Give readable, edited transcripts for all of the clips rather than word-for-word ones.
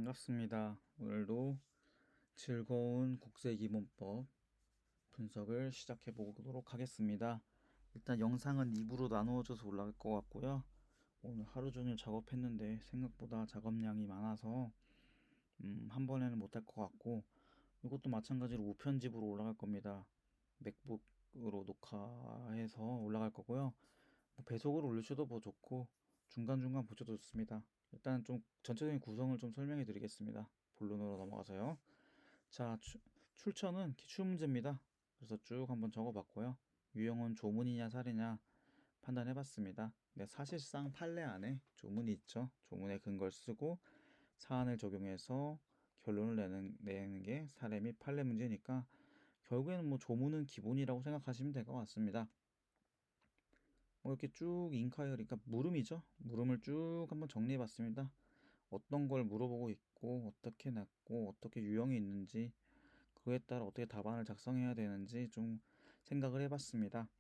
반갑습니다. 오늘도 즐거운 국세기본법 분석을 시작해 보도록 하겠습니다. 일단 영상은 2부로 나누어져서 올라갈 것 같고요. 오늘 하루 종일 작업했는데 생각보다 작업량이 많아서 한 번에는 못할 것 같고, 이것도 마찬가지로 우편집으로 올라갈 겁니다. 맥북으로 녹화해서 올라갈 거고요. 뭐 배속으로 올리셔도 뭐 좋고 중간중간 보셔도 좋습니다. 일단 좀 전체적인 구성을 좀 설명해 드리겠습니다. 본론으로 넘어가서요. 자, 출처는 기출문제입니다. 그래서 쭉 한번 적어봤고요. 유형은 조문이냐 사례냐 판단해봤습니다. 네, 사실상 판례 안에 조문이 있죠. 조문의 근거를 쓰고 사안을 적용해서 결론을 내는 게 사례 및 판례 문제니까 결국에는 뭐 조문은 기본이라고 생각하시면 될 것 같습니다. 뭐 이렇게 쭉 인콰이어리, 그러니까 물음이죠. 물음을 쭉 한번 정리해 봤습니다. 어떤 걸 물어보고 있고 어떻게 냈고 어떻게 유형이 있는지, 그에 따라 어떻게 답안을 작성해야 되는지 좀 생각을 해봤습니다.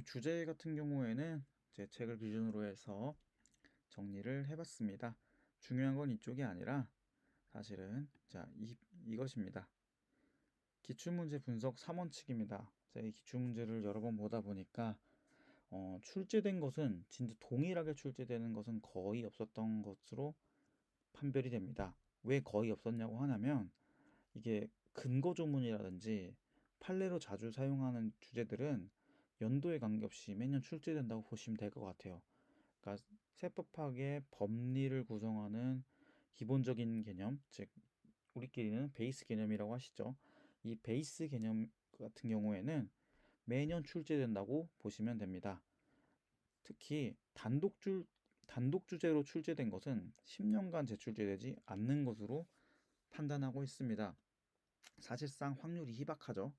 주제 같은 경우에는 제 책을 기준으로 해서 정리를 해봤습니다. 중요한 건 이쪽이 아니라 사실은 이것입니다. 기출문제 분석 3원칙입니다. 제가 이 기출문제를 여러 번 보다 보니까 출제된 것은 진짜 동일하게 출제되는 것은 거의 없었던 것으로 판별이 됩니다. 왜 거의 없었냐고 하냐면, 이게 근거 조문이라든지 판례로 자주 사용하는 주제들은 연도에 관계없이 매년 출제된다고 보시면 될 것 같아요. 그러니까 세법학의 법리를 구성하는 기본적인 개념, 즉 우리끼리는 베이스 개념이라고 하시죠. 이 베이스 개념 같은 경우에는 매년 출제된다고 보시면 됩니다. 특히 단독 주제로 출제된 것은 10년간 재출제되지 않는 것으로 판단하고 있습니다. 사실상 확률이 희박하죠.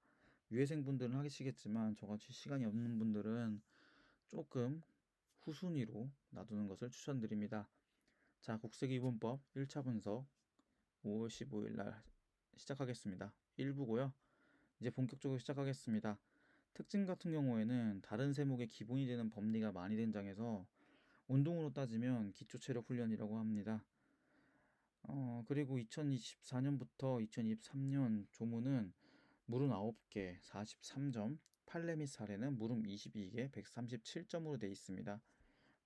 유해생분들은 하시겠지만 저같이 시간이 없는 분들은 조금 후순위로 놔두는 것을 추천드립니다. 자, 국세기본법 1차 분석 5월 15일 날 시작하겠습니다. 1부고요. 이제 본격적으로 시작하겠습니다. 특징 같은 경우에는 다른 세목의 기본이 되는 법리가 많이 된 장에서 운동으로 따지면 기초체력 훈련이라고 합니다. 그리고 2024년부터 2023년 조문은 물음 9개 43점, 판례 및 사례는 물음 22개 137점으로 되어 있습니다.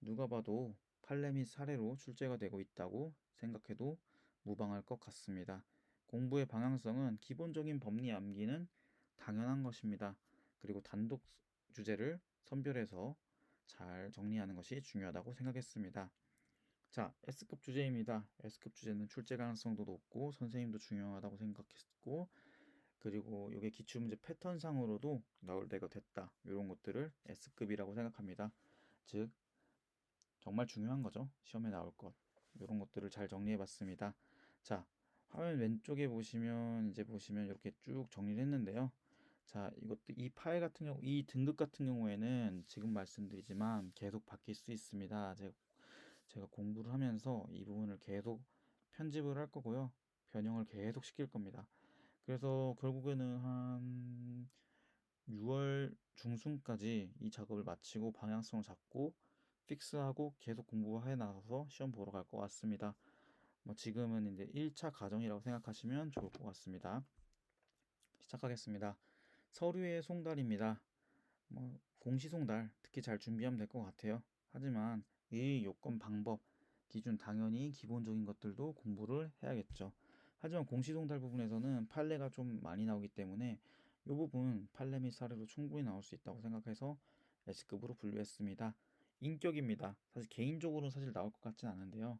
누가 봐도 판례 및 사례로 출제가 되고 있다고 생각해도 무방할 것 같습니다. 공부의 방향성은 기본적인 법리 암기는 당연한 것입니다. 그리고 단독 주제를 선별해서 잘 정리하는 것이 중요하다고 생각했습니다. 자, S급 주제입니다. S급 주제는 출제 가능성도 높고 선생님도 중요하다고 생각했고, 그리고 이게 기출문제 패턴상으로도 나올 때가 됐다. 이런 것들을 S급이라고 생각합니다. 즉 정말 중요한 거죠. 시험에 나올 것. 이런 것들을 잘 정리해 봤습니다. 자, 화면 왼쪽에 보시면 이렇게 쭉 정리를 했는데요. 자, 이 파일 같은 경우, 이 등급 같은 경우에는 지금 말씀드리지만 계속 바뀔 수 있습니다. 제가 공부를 하면서 이 부분을 계속 편집을 할 거고요. 변형을 계속 시킬 겁니다. 그래서 결국에는 한 6월 중순까지 이 작업을 마치고 방향성을 잡고 픽스하고 계속 공부해 나가서 시험 보러 갈 것 같습니다. 뭐 지금은 이제 1차 과정이라고 생각하시면 좋을 것 같습니다. 시작하겠습니다. 서류의 송달입니다. 뭐 공시송달 특히 잘 준비하면 될 것 같아요. 하지만 이 요건 방법 기준 당연히 기본적인 것들도 공부를 해야겠죠. 하지만 공시송달 부분에서는 판례가 좀 많이 나오기 때문에 이 부분 판례 및 사례로 충분히 나올 수 있다고 생각해서 S급으로 분류했습니다. 인격입니다. 사실 개인적으로는 사실 나올 것 같진 않은데요.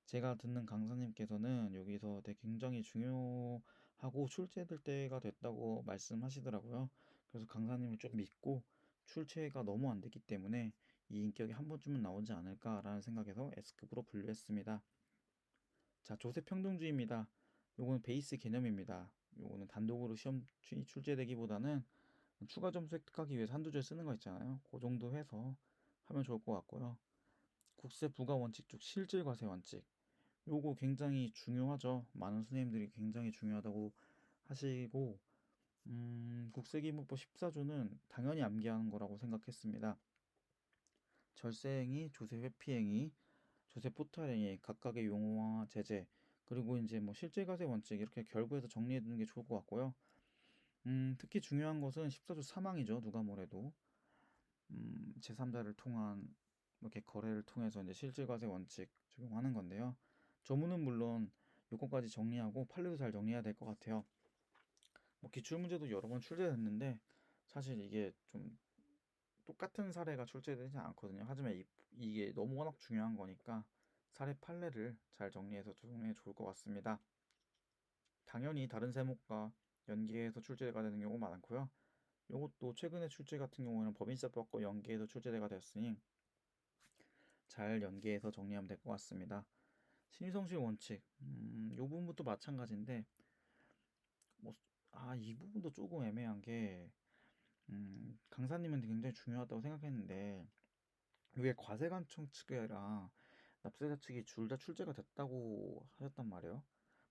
제가 듣는 강사님께서는 여기서 되게 굉장히 중요하고 출제될 때가 됐다고 말씀하시더라고요. 그래서 강사님을 좀 믿고 출제가 너무 안 됐기 때문에 이 인격이 한 번쯤은 나오지 않을까라는 생각에서 S급으로 분류했습니다. 자, 조세평등주의입니다. 요거는 베이스 개념입니다. 요거는 단독으로 시험 출제되기보다는 추가 점수 획득하기 위해서 한두 줄 쓰는 거 있잖아요. 그 정도 해서 하면 좋을 것 같고요. 국세 부가 원칙 중 실질 과세 원칙. 요거 굉장히 중요하죠. 많은 선생님들이 굉장히 중요하다고 하시고, 국세기본법 14조는 당연히 암기하는 거라고 생각했습니다. 절세행위, 조세 회피행위, 조세 포탈링이 각각의 용어와 제재, 그리고 이제 뭐 실질과세 원칙 이렇게 결부해서 정리해 두는 게 좋을 것 같고요. 특히 중요한 것은 14조 사망이죠. 누가 뭐래도. 제3자를 통한 이렇게 거래를 통해서 이제 실질과세 원칙 적용하는 건데요. 조문은 물론 요건까지 정리하고 판례도 잘 정리해야 될 것 같아요. 뭐 기출문제도 여러 번 출제됐는데 사실 이게 좀 똑같은 사례가 출제되지 않거든요. 하지만 이게 너무 워낙 중요한 거니까 사례 판례를 잘 정리해서 적용해 좋을 것 같습니다. 당연히 다른 세목과 연계해서 출제가 되는 경우가 많고요. 이것도 최근에 출제 같은 경우에는 법인세법과 연계해서 출제가 되었으니 잘 연계해서 정리하면 될 것 같습니다. 신의성실 원칙, 이 부분도 마찬가지인데 뭐, 이 부분도 조금 애매한 게 강사님은 굉장히 중요하다고 생각했는데 이게 과세관청 측이랑 납세자 측이 둘 다 출제가 됐다고 하셨단 말이에요.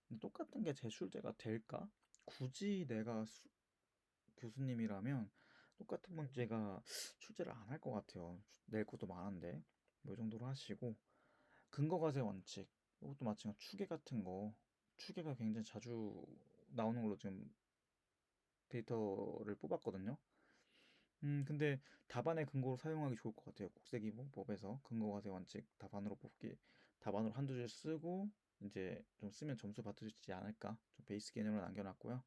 근데 똑같은 게 재출제가 될까? 굳이 내가 교수님이라면 똑같은 문제가 출제를 안 할 것 같아요. 낼 것도 많은데 뭐이 정도로 하시고 근거과세 원칙 이것도 마찬가지 추계 같은 거 추계가 굉장히 자주 나오는 걸로 지금 데이터를 뽑았거든요. 근데 답안의 근거로 사용하기 좋을 것 같아요. 국세기본법에서 근거과세 원칙 답안으로 뽑기, 답안으로 한두 줄 쓰고 이제 좀 쓰면 점수 받아주지 않을까? 좀 베이스 개념으로 남겨놨고요.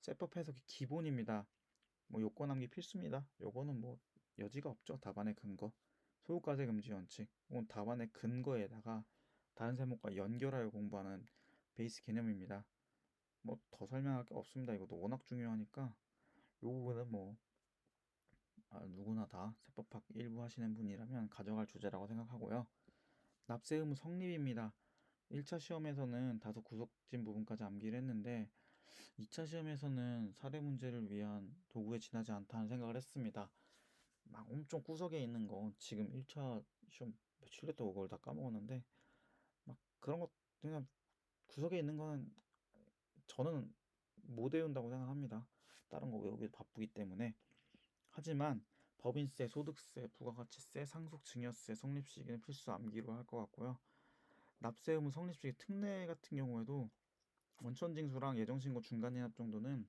세법 해석이 기본입니다. 뭐 요건 남기 필수입니다. 요거는 뭐 여지가 없죠. 답안의 근거. 소유과세 금지 원칙. 이건 답안의 근거에다가 다른 세목과 연결하여 공부하는 베이스 개념입니다. 뭐 더 설명할 게 없습니다. 이것도 워낙 중요하니까 요 부분은 뭐 누구나 다 세법학 일부 하시는 분이라면 가져갈 주제라고 생각하고요. 납세 의무 성립입니다. 1차 시험에서는 다소 구석진 부분까지 암기를 했는데 2차 시험에서는 사례 문제를 위한 도구에 지나지 않다는 생각을 했습니다. 막 엄청 구석에 있는 거 지금 1차 시험 며칠 됐다고 그걸 다 까먹었는데 막 그런 것 그냥 구석에 있는 거는 저는 못 외운다고 생각합니다. 다른 거 외우기 바쁘기 때문에. 하지만 법인세, 소득세, 부가가치세, 상속증여세, 성립시기는 필수 암기로 할 것 같고요. 납세 의무 성립시기 특례 같은 경우에도 원천징수랑 예정신고 중간인합 정도는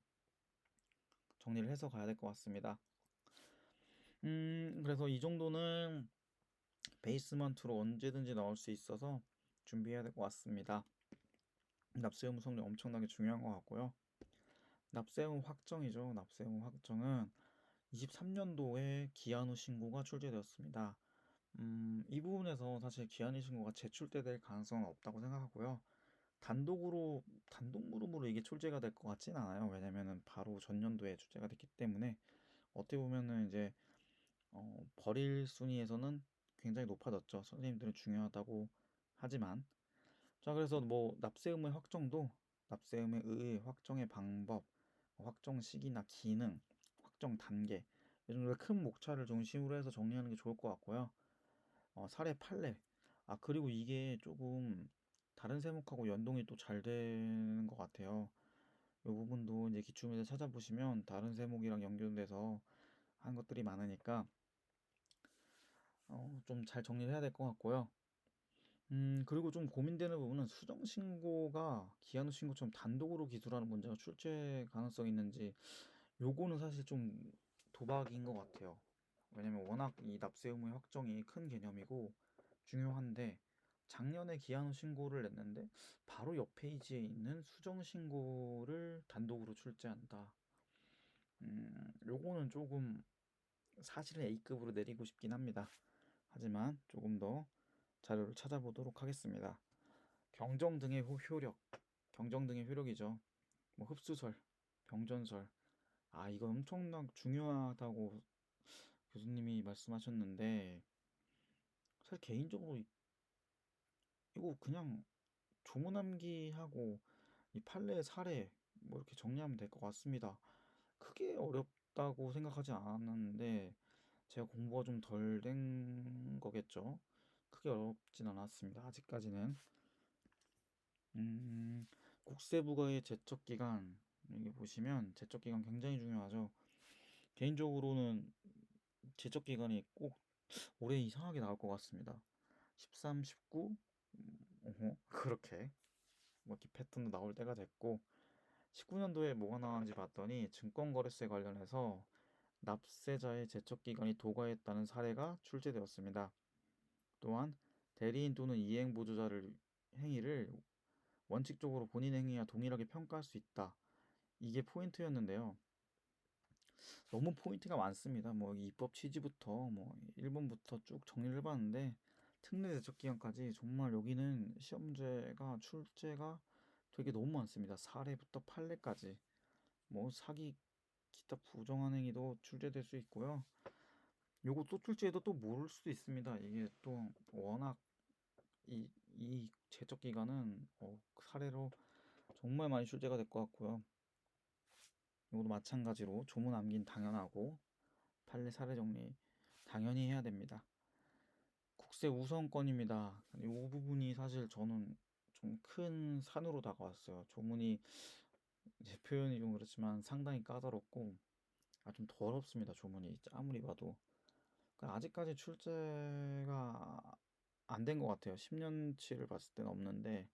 정리를 해서 가야 될 것 같습니다. 그래서 이 정도는 베이스먼트로 언제든지 나올 수 있어서 준비해야 될 것 같습니다. 납세 의무 성립 엄청나게 중요한 것 같고요. 납세 의무 확정이죠. 납세 의무 확정은 23년도에 기한 후 신고가 출제되었습니다. 이 부분에서 사실 기한 후 신고가 재출제될 가능성은 없다고 생각하고요. 단독 물음으로 이게 출제가 될 것 같진 않아요. 왜냐면은 바로 전년도에 출제가 됐기 때문에 어떻게 보면은 이제 버릴 순위에서는 굉장히 높아졌죠. 선생님들은 중요하다고 하지만 자 그래서 뭐 납세 의무의 확정도 납세 의무의 확정의 방법, 확정 시기나 기능, 확정 단계 이 정도 큰 목차를 중심으로 해서 정리하는 게 좋을 것 같고요. 사례 판례 그리고 이게 조금 다른 세목하고 연동이 또 잘 되는 것 같아요. 이 부분도 이제 기출문제 찾아보시면 다른 세목이랑 연결돼서 한 것들이 많으니까 좀 잘 정리를 해야 될 것 같고요. 그리고 좀 고민되는 부분은 수정 신고가 기한 후 신고처럼 단독으로 기술하는 문제가 출제 가능성이 있는지 요거는 사실 좀 도박인 것 같아요. 왜냐면 워낙 이 납세 의무의 확정이 큰 개념이고 중요한데 작년에 기한 후 신고를 냈는데 바로 옆 페이지에 있는 수정 신고를 단독으로 출제한다. 요거는 조금 사실은 A급으로 내리고 싶긴 합니다. 하지만 조금 더 자료를 찾아보도록 하겠습니다. 경정 등의 효력, 경정 등의 효력이죠. 뭐 흡수설, 병전설. 이거 엄청나게 중요하다고 교수님이 말씀하셨는데 사실 개인적으로 이거 그냥 조문 암기하고 이 판례 사례 뭐 이렇게 정리하면 될 것 같습니다. 크게 어렵다고 생각하지 않았는데 제가 공부가 좀 덜 된 거겠죠. 크게 어렵진 않았습니다. 아직까지는. 국세부가의 제척기간 여기 보시면 제척기간 굉장히 중요하죠. 개인적으로는 제척기간이 꼭 올해 이상하게 나올 것 같습니다. 13, 19, 그렇게 뭐 이렇게 패턴도 나올 때가 됐고 19년도에 뭐가 나왔는지 봤더니 증권거래세 관련해서 납세자의 제척기간이 도과했다는 사례가 출제되었습니다. 또한 대리인 또는 이행보조자를 행위를 원칙적으로 본인 행위와 동일하게 평가할 수 있다. 이게 포인트였는데요. 너무 포인트가 많습니다. 뭐 입법 취지부터 뭐 1번부터 쭉 정리를 해봤는데 특례 대책 기간까지 정말 여기는 시험 문제가 출제가 되게 너무 많습니다. 사례부터 판례까지 뭐 사기 기타 부정한 행위도 출제될 수 있고요. 요거 또 출제해도 또 모를 수도 있습니다. 이게 또 워낙 이 제적 기간은 사례로 정말 많이 출제가 될 것 같고요. 이것도 마찬가지로 조문 암기는 당연하고 판례 사례 정리 당연히 해야 됩니다. 국세 우선권입니다. 이 부분이 사실 저는 좀 큰 산으로 다가왔어요. 조문이 이제 표현이 좀 그렇지만 상당히 까다롭고 좀 더럽습니다. 조문이 아무리 봐도 그러니까 아직까지 출제가 안 된 것 같아요. 10년치를 봤을 때는 없는데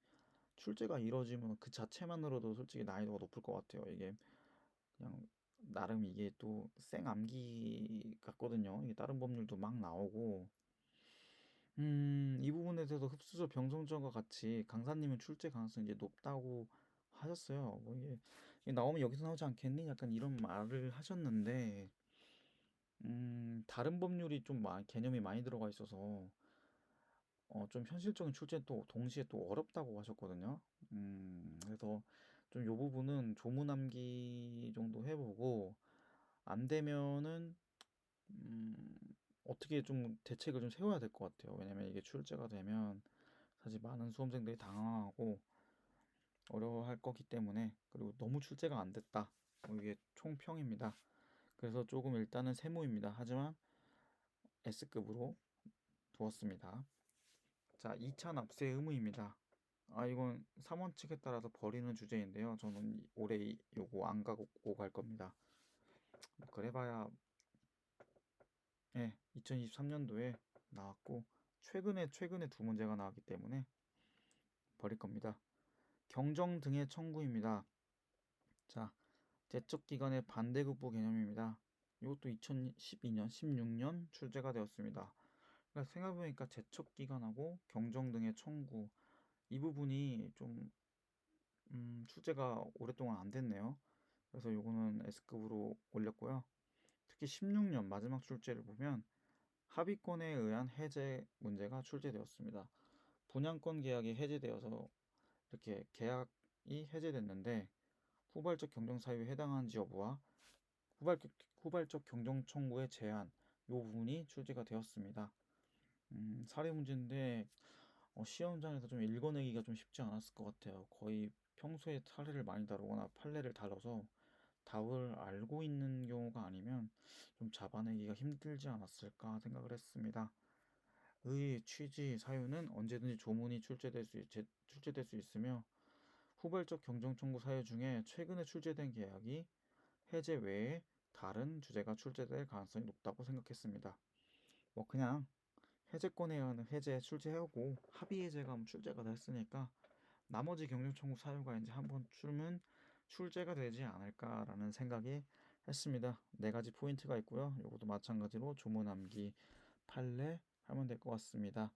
출제가 이뤄지면 그 자체만으로도 솔직히 난이도가 높을 것 같아요. 이게 그냥 나름 이게 또 생암기 같거든요. 이게 다른 법률도 막 나오고 이 부분에 대해서 흡수저 병성점과 같이 강사님은 출제 가능성이 이제 높다고 하셨어요. 뭐 이게 나오면 여기서 나오지 않겠니? 약간 이런 말을 하셨는데 다른 법률이 좀 개념이 많이 들어가 있어서 좀 현실적인 출제는 또 동시에 또 어렵다고 하셨거든요. 그래서 좀 요 부분은 조문암기 정도 해보고 안 되면은 음, 어떻게 좀 대책을 좀 세워야 될 것 같아요. 왜냐면 이게 출제가 되면 사실 많은 수험생들이 당황하고 어려워할 거기 때문에 그리고 너무 출제가 안 됐다. 이게 총평입니다. 그래서 조금 일단은 세모입니다. 하지만 S급으로 두었습니다. 자, 2차 납세 의무입니다. 이건 3원칙에 따라서 버리는 주제인데요. 저는 올해 요거 안 가고 갈 겁니다. 뭐 그래봐야 2023년도에 나왔고 최근에 두 문제가 나왔기 때문에 버릴 겁니다. 경정 등의 청구입니다. 자, 제적 기간의 반대급부 개념입니다. 이것도 2012년, 16년 출제가 되었습니다. 그러니까 생각해보니까 제척 기간하고 경정 등의 청구 이 부분이 좀 출제가 오랫동안 안 됐네요. 그래서 요거는 S급으로 올렸고요. 특히 16년 마지막 출제를 보면 합의권에 의한 해제 문제가 출제되었습니다. 분양권 계약이 해제되어서 이렇게 계약이 해제됐는데 후발적 경정 사유에 해당하는지 여부와 후발적 경정 청구의 제한 요 부분이 출제가 되었습니다. 사례 문제인데 시험장에서 좀 읽어내기가 좀 쉽지 않았을 것 같아요. 거의 평소에 사례를 많이 다루거나 판례를 다뤄서 답을 알고 있는 경우가 아니면 좀 잡아내기가 힘들지 않았을까 생각을 했습니다. 의 취지 사유는 언제든지 조문이 출제될 수 있으며 후발적 경정 청구 사유 중에 최근에 출제된 계약이 해제 외에 다른 주제가 출제될 가능성이 높다고 생각했습니다. 뭐 그냥 해제권에 의한 해제 출제하고 합의 해제가 출제가 됐으니까 나머지 경정 청구 사유가 이제 한 번쯤은 출제가 되지 않을까라는 생각이 했습니다. 네 가지 포인트가 있고요. 이것도 마찬가지로 조문 암기 판례 하면 될 것 같습니다.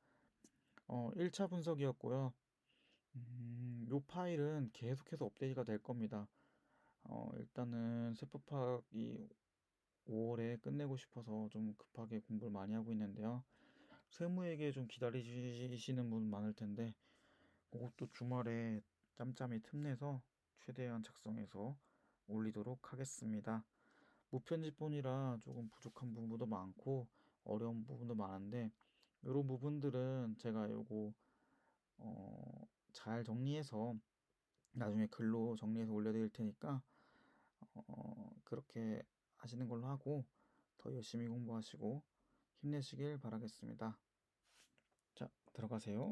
1차 분석이었고요. 요 파일은 계속해서 업데이트가 될 겁니다. 일단은 세법학이 5월에 끝내고 싶어서 좀 급하게 공부를 많이 하고 있는데요. 세무에게 좀 기다리시는 분 많을 텐데 그것도 주말에 짬짬이 틈내서 최대한 작성해서 올리도록 하겠습니다. 무편집본이라 조금 부족한 부분도 많고 어려운 부분도 많은데 이런 부분들은 제가 요거 잘 정리해서 나중에 글로 정리해서 올려드릴 테니까 그렇게 하시는 걸로 하고 더 열심히 공부하시고 힘내시길 바라겠습니다. 자, 들어가세요.